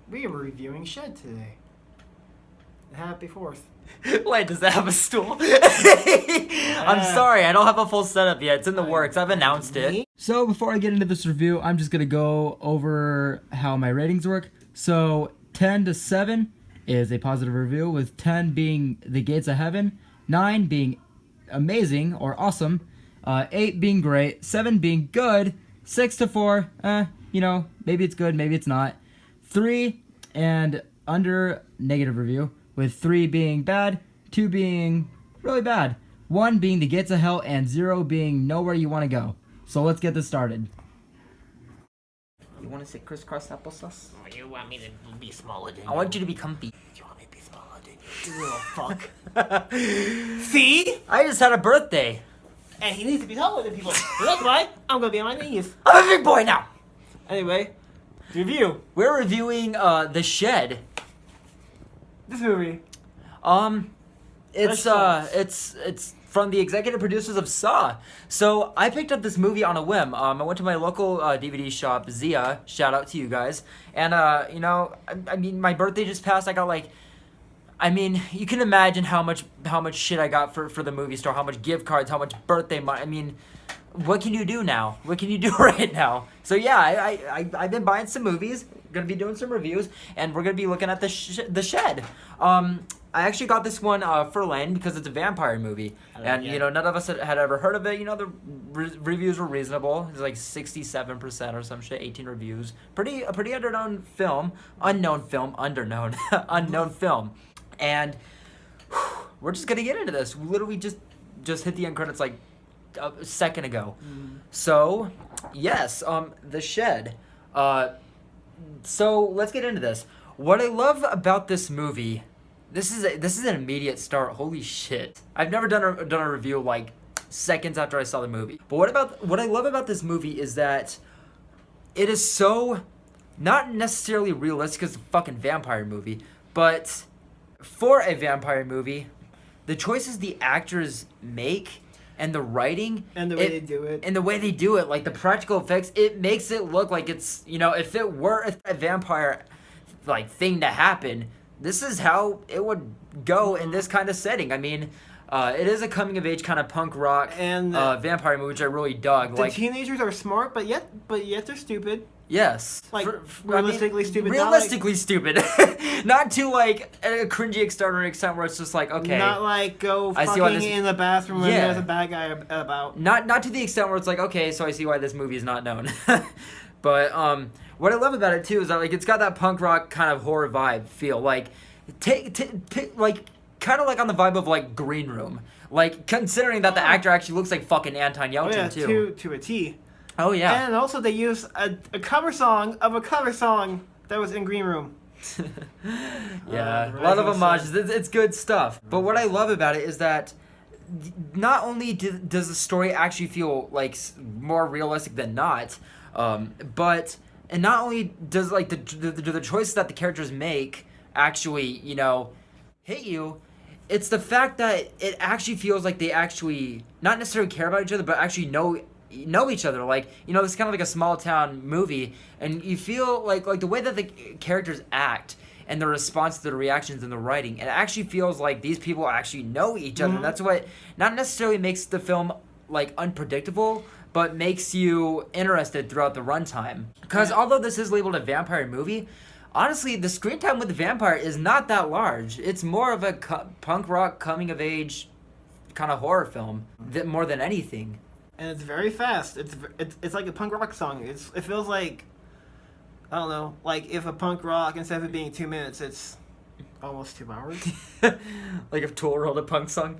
We are reviewing Shed today. Happy 4th. Wait, does that have a stool? I'm sorry, I don't have a full setup yet. It's in the works. I've announced it. So before I get into this review, I'm just gonna go over how my ratings work. So 10 to 7 is a positive review, with 10 being the gates of heaven, 9 being amazing or awesome, 8 being great, 7 being good, 6 to 4, maybe it's good, maybe it's not, 3 and under negative review, with 3 being bad, 2 being really bad, 1 being the gates of hell, and 0 being nowhere you want to go. So let's get this started. You want to say crisscross applesauce? Oh, you want me to be smaller than I want you to be comfy. You want me to be smaller than you little fuck. See? I just had a birthday. And he needs to be taller than people. So that's why I'm gonna be on my knees. I'm a big boy now. Anyway, review. We're reviewing The Shed. This movie. It's from the executive producers of Saw. So I picked up this movie on a whim. I went to my local DVD shop, Zia. Shout out to you guys. And I mean, my birthday just passed. I got you can imagine how much shit I got for the movie store, how much gift cards, how much birthday money. I mean, what can you do now? What can you do right now? So yeah, I've been buying some movies, gonna be doing some reviews, and we're gonna be looking at the Shed. I actually got this one for Len because it's a vampire movie, and none of us had ever heard of it. The reviews were reasonable. It's like 67% or some shit, 18 reviews. A pretty unknown film, and we're just gonna get into this. We literally just hit the end credits like a second ago. So yes, The Shed. So let's get into this. What I love about this movie, this is an immediate start. Holy shit! I've never done a review like seconds after I saw the movie. But what I love about this movie is that it is so not necessarily realistic as a fucking vampire movie, but for a vampire movie, the choices the actors make and the writing and the way they do it, like the practical effects, it makes it look like it's, if it were a vampire like thing to happen, this is how it would go in this kind of setting. I mean, it is a coming of age kind of punk rock and vampire movie, which I really dug. The teenagers are smart, but yet they're stupid. Yes. Realistically stupid. Realistically stupid. Not to like a cringy extent where it's just like, okay. Not like go fucking in the bathroom when there's a bad guy about. Not to the extent where it's like, okay, so I see why this movie is not known. But what I love about it too is that like it's got that punk rock kind of horror vibe feel. Like like kind of like on the vibe of like Green Room. Like considering that the actor actually looks like fucking Anton Yelchin too. To a T. Oh yeah. And also they use a cover song of a cover song that was in Green Room. Yeah, a lot of homages. It's good stuff. But what I love about it is that not only does the story actually feel like more realistic than not, but not only does like the choices that the characters make actually hit you, it's the fact that it actually feels like they actually not necessarily care about each other, but actually know each other. Like it's kind of like a small town movie, and you feel like the way that the characters act and the response to the reactions and the writing, it actually feels like these people actually know each other. And that's what not necessarily makes the film like unpredictable, but makes you interested throughout the runtime. Because although this is labeled a vampire movie, honestly, the screen time with the vampire is not that large. It's more of a punk rock coming of age kind of horror film more than anything. And it's very fast. It's like a punk rock song. It feels like, I don't know, like if a punk rock, instead of it being 2 minutes, it's almost 2 hours. Like if Tool wrote a punk song.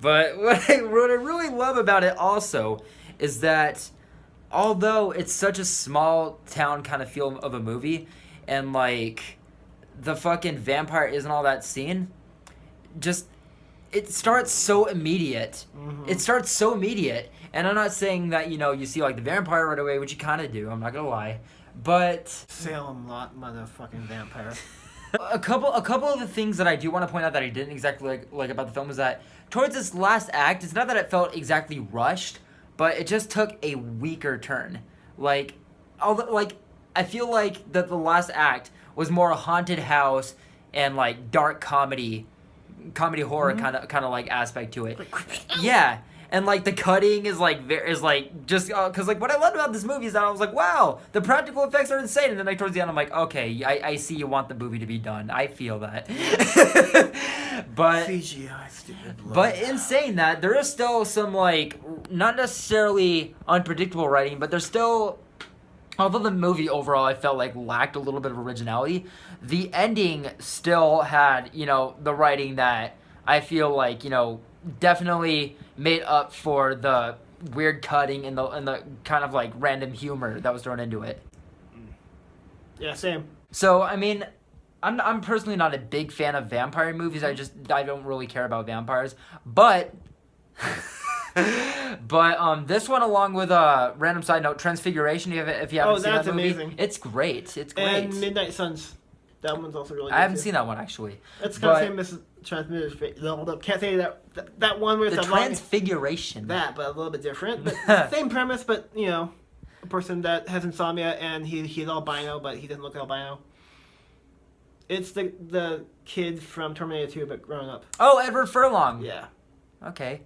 But what I really love about it also is that although it's such a small town kind of feel of a movie, and like the fucking vampire isn't all that scene, just it starts so immediate. It starts so immediate. And I'm not saying that, you see like the vampire right away, which you kind of do, I'm not going to lie. But Salem Lot motherfucking vampire. a couple of the things that I do want to point out that I didn't exactly like about the film is that towards this last act, it's not that it felt exactly rushed, but it just took a weaker turn. Like I feel like that the last act was more a haunted house and like dark comedy horror kind of like aspect to it. Yeah. And like the cutting is like just because like what I loved about this movie is that I was like, wow, the practical effects are insane. And then like towards the end, I'm like, okay, I see you want the movie to be done. I feel that. But CGI, stupid blood. But in saying that, there is still some like not necessarily unpredictable writing, but there's still. Although the movie overall I felt like lacked a little bit of originality, the ending still had, the writing that I feel like, definitely made up for the weird cutting and the kind of like random humor that was thrown into it. Yeah, same. So, I mean, I'm personally not a big fan of vampire movies. I don't really care about vampires, but this one, along with random side note, Transfiguration, if you haven't seen that movie, amazing. It's great. It's great. And Midnight Suns, that one's also really good. I haven't seen that one actually. It's kind of same as Transfiguration. Can't say that one where it's the Transfiguration. But a little bit different. But same premise, but a person that has insomnia and he's albino, but he doesn't look albino. It's the kid from Terminator 2, but grown up. Oh, Edward Furlong. Yeah. Okay.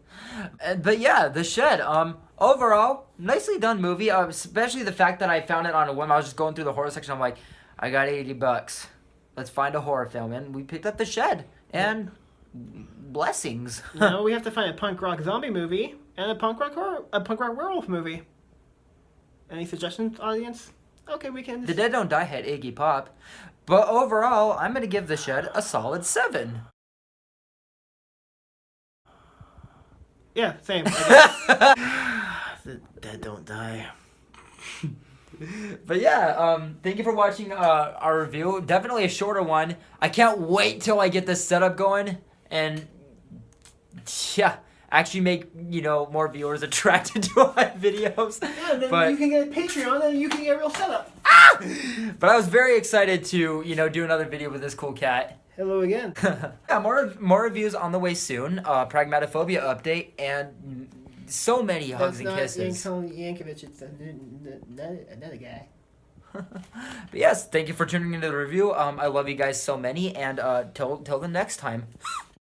But yeah, The Shed. Overall, nicely done movie. Especially the fact that I found it on a whim. I was just going through the horror section. I'm like, I got $80. Let's find a horror film, and we picked up The Shed. And blessings. We have to find a punk rock zombie movie and a punk rock werewolf movie. Any suggestions, audience? Okay, we can. The Dead Don't Die had Iggy Pop. But overall, I'm going to give The Shed a solid 7. Yeah, same. The Dead Don't Die. But yeah, thank you for watching our review. Definitely a shorter one. I can't wait till I get this setup going and actually make more viewers attracted to my videos. Yeah, then you can get a Patreon and you can get a real setup. But I was very excited to do another video with this cool cat. Hello again. Yeah, more reviews on the way soon. Pragmatophobia update and so many hugs and kisses. That's not Yankovic. It's another guy. But yes, thank you for tuning into the review. I love you guys so many, and till the next time.